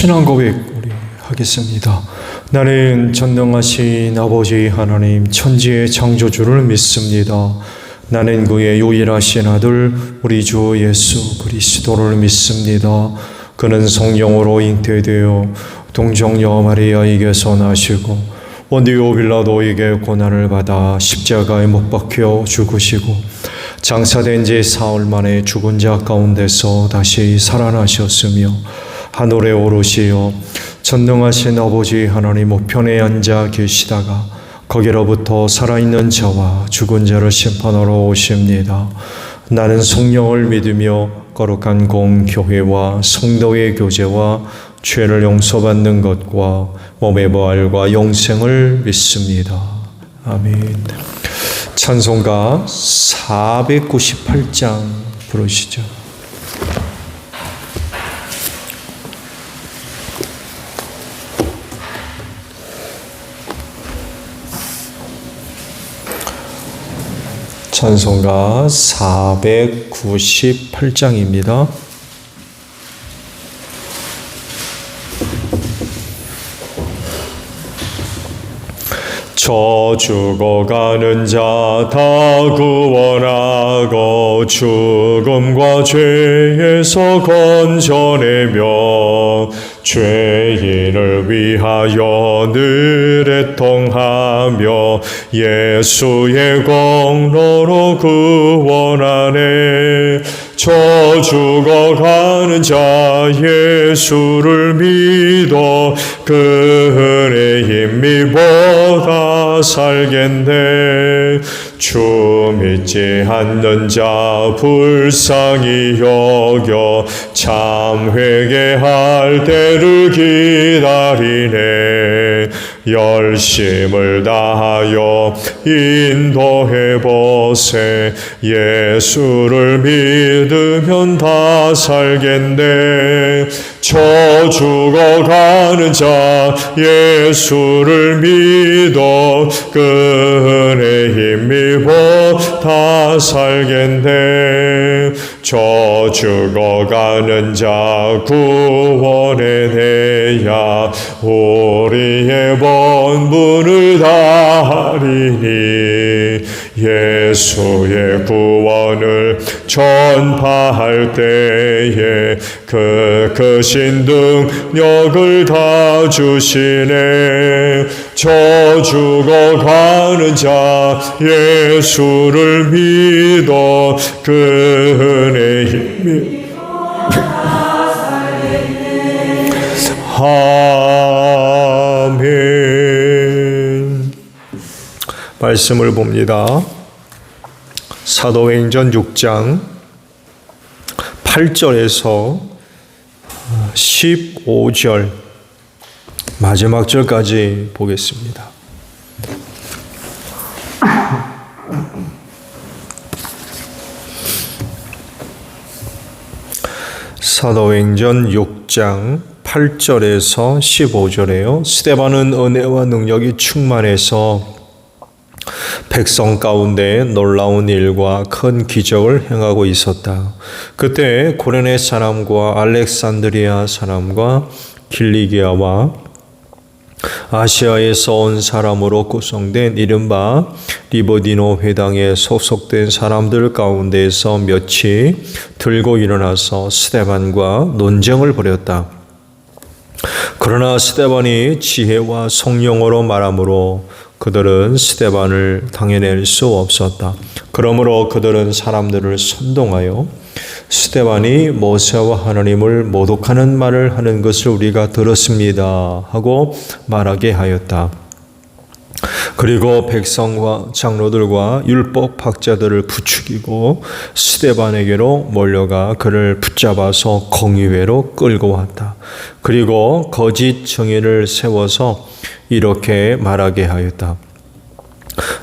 신앙 고백 우리 하겠습니다. 나는 전능하신 아버지 하나님 천지의 창조주를 믿습니다. 나는 그의 유일하신 아들 우리 주 예수 그리스도를 믿습니다. 그는 성령으로 잉태되어 동정녀 마리아에게서 나시고 본디오 빌라도에게 고난을 받아 십자가에 못 박혀 죽으시고 장사된 지 사흘 만에 죽은 자 가운데서 다시 살아나셨으며 하늘에 오르시어 전능하신 아버지 하나님 우편에 앉아 계시다가 거기로부터 살아있는 자와 죽은 자를 심판하러 오십니다. 나는 성령을 믿으며 거룩한 공교회와 성도의 교제와 죄를 용서받는 것과 몸의 부활과 영생을 믿습니다. 아멘. 찬송가 498장 부르시죠. 찬송가 498장입니다. 저 죽어가는 자 다 구원하고 죽음과 죄에서 건져내며 죄인을 위하여 늘 애통하며 예수의 공로로 구원하네. 저 죽어가는 자 예수를 믿어 그 은혜 힘미보다 살겠네. 주 믿지 않는 자 불쌍히 여겨 참 회개할 때를 기다리네. 열심을 다하여 인도해보세. 예수를 믿으면 다 살겠네. 저 죽어가는 자 예수를 믿어 그 은혜 힘입어 다 살겠네. 저 죽어가는 자 구원해내야 우리의 본분을 다하리니. 예수의 구원을 전파할 때에 그 크신 능력을 다 주시네. 저 죽어가는 자 예수를 믿어 그 은혜 힘이 아멘. 말씀을 봅니다. 사도행전 6장 8절에서 15절 마지막 절까지 보겠습니다. 사도행전 6장 8절에서 15절에요. 스데반은 은혜와 능력이 충만해서 백성 가운데 놀라운 일과 큰 기적을 행하고 있었다. 그때 고레네 사람과 알렉산드리아 사람과 길리기아와 아시아에서 온 사람으로 구성된 이른바 리버디노 회당에 소속된 사람들 가운데에서 몇이 들고 일어나서 스데반과 논쟁을 벌였다. 그러나 스데반이 지혜와 성령으로 말하므로 그들은 스데반을 당해낼 수 없었다. 그러므로 그들은 사람들을 선동하여 스데반이 모세와 하나님을 모독하는 말을 하는 것을 우리가 들었습니다 하고 말하게 하였다. 그리고 백성과 장로들과 율법학자들을 부추기고 스데반에게로 몰려가 그를 붙잡아서 공의회로 끌고 왔다. 그리고 거짓 증인을 세워서 이렇게 말하게 하였다.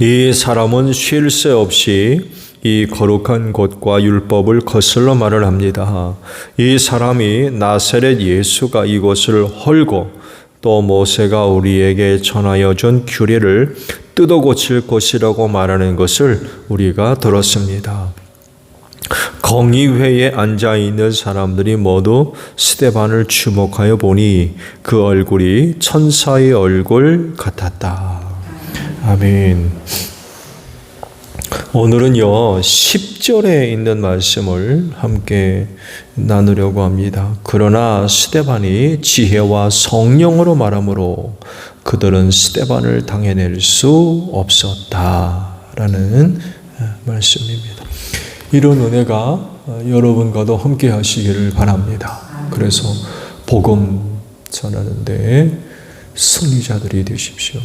이 사람은 쉴 새 없이 이 거룩한 곳과 율법을 거슬러 말을 합니다. 이 사람이 나사렛 예수가 이곳을 헐고 또 모세가 우리에게 전하여 준 규례를 뜯어 고칠 것이라고 말하는 것을 우리가 들었습니다. 공의회에 앉아있는 사람들이 모두 스데반을 주목하여 보니 그 얼굴이 천사의 얼굴 같았다. 아멘. 오늘은요 10절에 있는 말씀을 함께 나누려고 합니다. 그러나 스데반이 지혜와 성령으로 말하므로 그들은 스데반을 당해낼 수 없었다라는 말씀입니다. 이런 은혜가 여러분과도 함께 하시기를 바랍니다. 그래서 복음 전하는데 승리자들이 되십시오.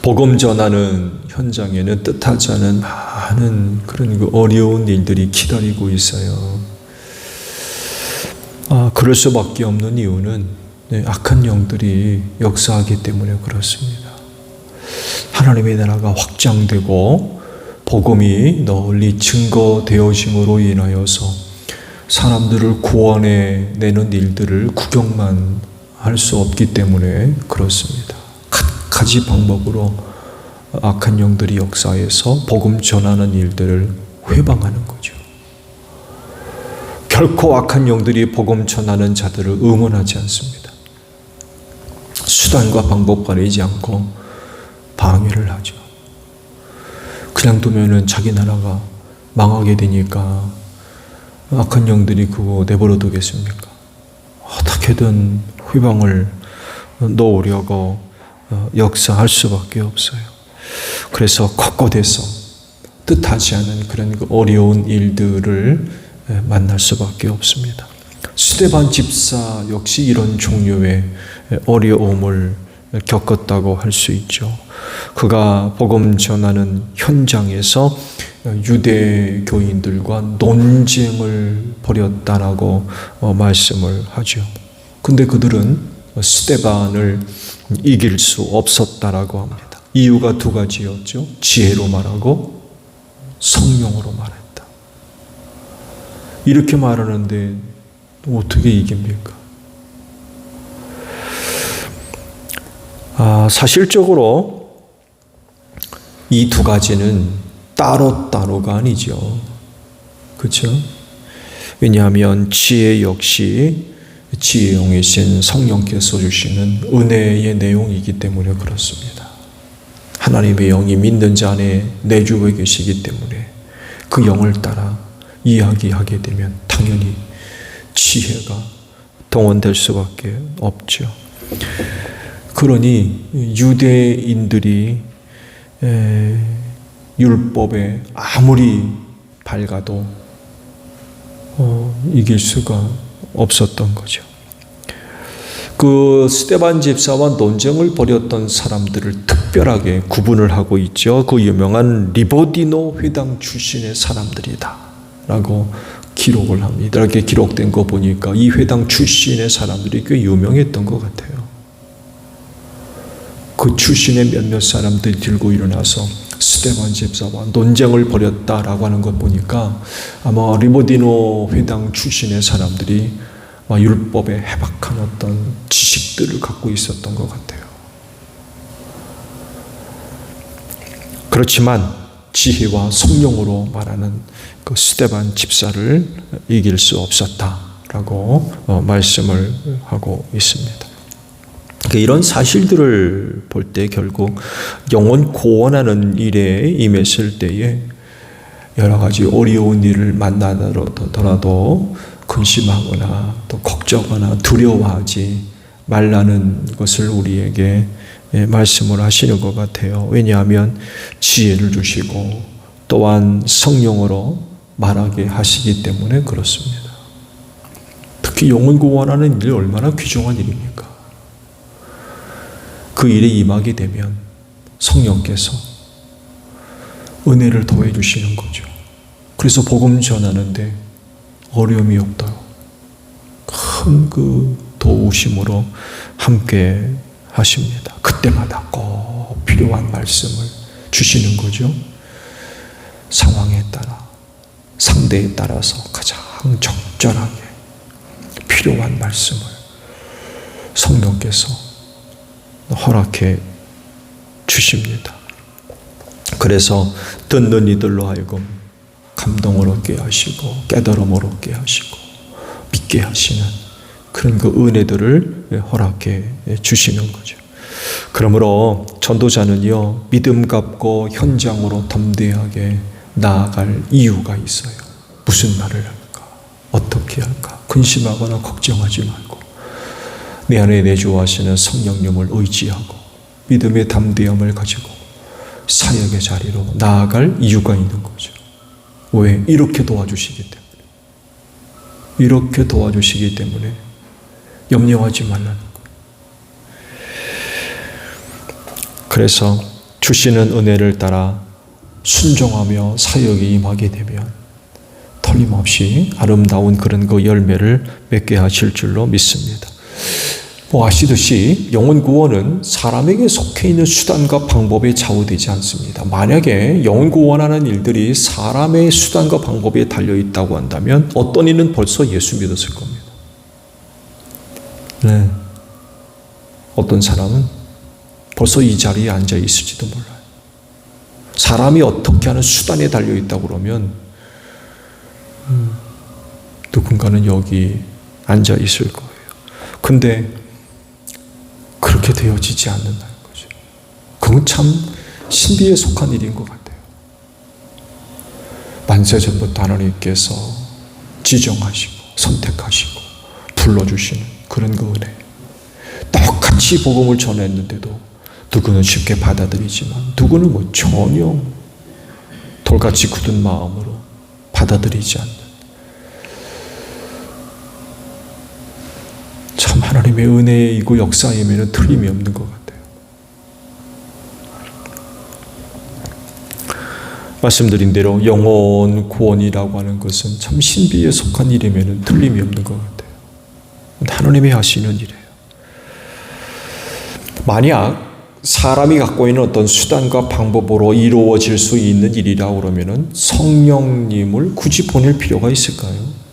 복음 전하는 현장에는 뜻하지 않은 많은 그런 어려운 일들이 기다리고 있어요. 그럴 수밖에 없는 이유는 악한 영들이 역사하기 때문에 그렇습니다. 하나님의 나라가 확장되고 복음이 널리 증거되어짐으로 인하여서 사람들을 구원해 내는 일들을 구경만 할 수 없기 때문에 그렇습니다. 가지 방법으로 악한 영들이 역사해서 복음 전하는 일들을 회방하는 거죠. 결코 악한 영들이 복음 전하는 자들을 응원하지 않습니다. 수단과 방법 가리지 않고 방해를 하죠. 그냥 두면은 자기 나라가 망하게 되니까 악한 영들이 그거 내버려 두겠습니까? 어떻게든 회방을 놓으려고 역사할 수밖에 없어요. 그래서 곳곳에서 뜻하지 않은 그런 어려운 일들을 만날 수밖에 없습니다. 스데반 집사 역시 이런 종류의 어려움을 겪었다고 할 수 있죠. 그가 복음 전하는 현장에서 유대교인들과 논쟁을 벌였다라고 말씀을 하죠. 근데 그들은 스데반을 이길 수 없었다라고 합니다. 이유가 두 가지였죠. 지혜로 말하고 성령으로 말했다. 이렇게 말하는데 어떻게 이깁니까? 사실적으로 이 두 가지는 따로따로가 아니죠. 그렇죠? 왜냐하면 지혜 역시 지혜의 영이신 성령께서 주시는 은혜의 내용이기 때문에 그렇습니다. 하나님의 영이 믿는 자 안에 내주어 계시기 때문에 그 영을 따라 이야기하게 되면 당연히 지혜가 동원될 수밖에 없죠. 그러니 유대인들이 율법에 아무리 밝아도 이길 수가 없었던 거죠. 그 스데반 집사와 논쟁을 벌였던 사람들을 특별하게 구분을 하고 있죠. 그 유명한 리버디노 회당 출신의 사람들이다 라고 기록을 합니다. 이렇게 기록된 거 보니까 이 회당 출신의 사람들이 꽤 유명했던 것 같아요. 그 출신의 몇몇 사람들이 들고 일어나서 스데반 집사와 논쟁을 벌였다라고 하는 것 보니까 아마 리버디노 회당 출신의 사람들이 율법에 해박한 어떤 지식들을 갖고 있었던 것 같아요. 그렇지만 지혜와 성령으로 말하는 그 스데반 집사를 이길 수 없었다라고 말씀을 하고 있습니다. 이런 사실들을 볼 때 결국 영혼 구원하는 일에 임했을 때에 여러 가지 어려운 일을 만나더라도 근심하거나 또 걱정하거나 두려워하지 말라는 것을 우리에게 말씀을 하시는 것 같아요. 왜냐하면 지혜를 주시고 또한 성령으로 말하게 하시기 때문에 그렇습니다. 특히 영혼 구원하는 일이 얼마나 귀중한 일입니까? 그 일에 임하게 되면 성령께서 은혜를 더해 주시는 거죠. 그래서 복음 전하는데 어려움이 없도록 큰 그 도우심으로 함께 하십니다. 그때마다 꼭 필요한 말씀을 주시는 거죠. 상황에 따라, 상대에 따라서 가장 적절하게 필요한 말씀을 성령께서 허락해 주십니다. 그래서 듣는 이들로 하여금 감동을 얻게 하시고 깨달음을 얻게 하시고 믿게 하시는 그런 그 은혜들을 허락해 주시는 거죠. 그러므로 전도자는요, 믿음 갖고 현장으로 담대하게 나아갈 이유가 있어요. 무슨 말을 할까? 어떻게 할까? 근심하거나 걱정하지 말고 내 안에 내주하시는 성령님을 의지하고 믿음의 담대함을 가지고 사역의 자리로 나아갈 이유가 있는 거죠. 왜? 이렇게 도와주시기 때문에. 이렇게 도와주시기 때문에 염려하지 말라는 거예요. 그래서 주시는 은혜를 따라 순종하며 사역에 임하게 되면 틀림없이 아름다운 그런 그 열매를 맺게 하실 줄로 믿습니다. 아시듯이 영혼 구원은 사람에게 속해 있는 수단과 방법에 좌우되지 않습니다. 만약에 영혼 구원하는 일들이 사람의 수단과 방법에 달려 있다고 한다면 어떤 이는 벌써 예수 믿었을 겁니다. 네. 어떤 사람은 벌써 이 자리에 앉아 있을지도 몰라요. 사람이 어떻게 하는 수단에 달려 있다고 그러면 누군가는 여기 앉아 있을 거예요. 근데 그렇게 되어지지 않는다는 거죠. 그건 참 신비에 속한 일인 것 같아요. 만세전부터 하나님께서 지정하시고 선택하시고 불러주시는 그런 그 은혜. 똑같이 복음을 전했는데도 누구는 쉽게 받아들이지만 누구는 뭐 전혀 돌같이 굳은 마음으로 받아들이지 않는 참 하나님의 은혜이고 역사임에는 틀림이 없는 것 같아요. 말씀드린 대로 영혼 구원이라고 하는 것은 참 신비에 속한 일임에는 틀림이 없는 것 같아요. 하나님이 하시는 일이에요. 만약 사람이 갖고 있는 어떤 수단과 방법으로 이루어질 수 있는 일이라고 그러면은 성령님을 굳이 보낼 필요가 있을까요?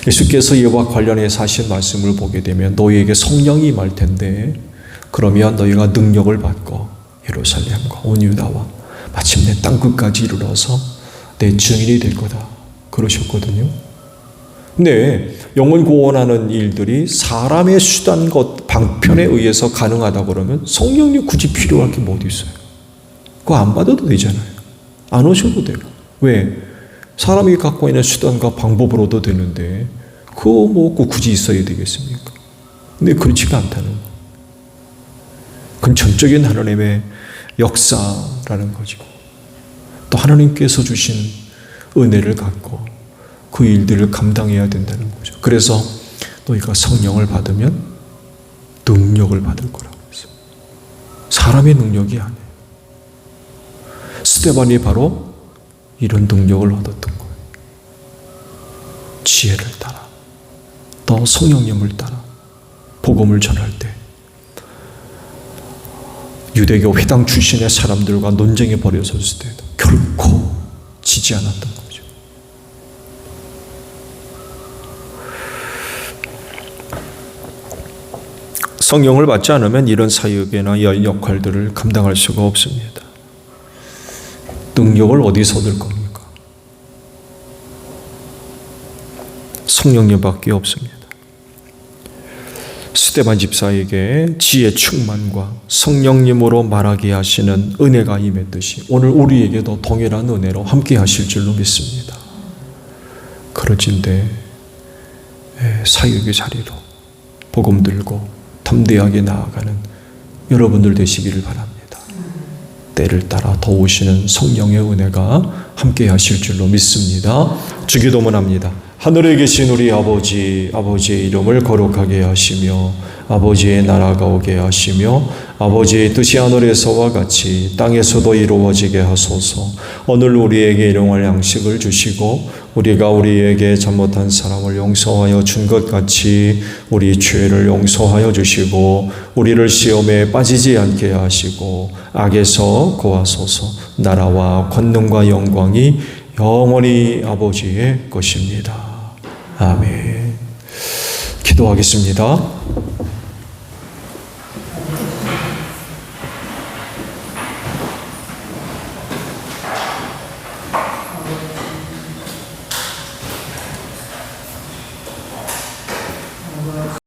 예수께서 이와 관련해서 하신 말씀을 보게 되면 너희에게 성령이 임할 텐데 그러면 너희가 능력을 받고 예루살렘과 온 유다와 마침내 땅끝까지 이르러서 내 증인이 될 거다 그러셨거든요. 근데 영혼 구원하는 일들이 사람의 수단과 방편에 의해서 가능하다 그러면 성령님 굳이 필요할 게 뭐 어디 있어요? 그거 안 받아도 되잖아요. 안 오셔도 되고. 왜? 사람이 갖고 있는 수단과 방법으로도 되는데 그거 뭐 굳이 있어야 되겠습니까? 근데 그렇지가 않다는 거. 그건 전적인 하나님의 역사라는 거죠. 또 하나님께서 주신 은혜를 갖고 그 일들을 감당해야 된다는 거죠. 그래서 너희가 성령을 받으면 능력을 받을 거라고 했어요. 사람의 능력이 아니에요. 스데반이 바로 이런 능력을 얻었던 거예요. 지혜를 따라 또 성령님을 따라 복음을 전할 때 유대교 회당 출신의 사람들과 논쟁에 벌어졌을 때도 결코 지지 않았던 거죠. 성령을 받지 않으면 이런 사역이나 역할들을 감당할 수가 없습니다. 능력을 어디서 얻을 겁니까? 성령님밖에 없습니다. 스데반 집사에게 지혜 충만과 성령님으로 말하게 하시는 은혜가 임했듯이 오늘 우리에게도 동일한 은혜로 함께 하실 줄로 믿습니다. 그러진데 사역의 자리로 복음 들고 담대하게 나아가는 여러분들 되시기를 바랍니다. 때를 따라 도우시는 성령의 은혜가 함께 하실 줄로 믿습니다. 주기도문 합니다. 하늘에 계신 우리 아버지, 아버지의 이름을 거룩하게 하시며 아버지의 나라가 오게 하시며 아버지의 뜻이 하늘에서와 같이 땅에서도 이루어지게 하소서. 오늘 우리에게 일용할 양식을 주시고 우리가 우리에게 잘못한 사람을 용서하여 준 것 같이 우리 죄를 용서하여 주시고 우리를 시험에 빠지지 않게 하시고 악에서 구하소서. 나라와 권능과 영광이 영원히 아버지의 것입니다. 아멘. 기도하겠습니다.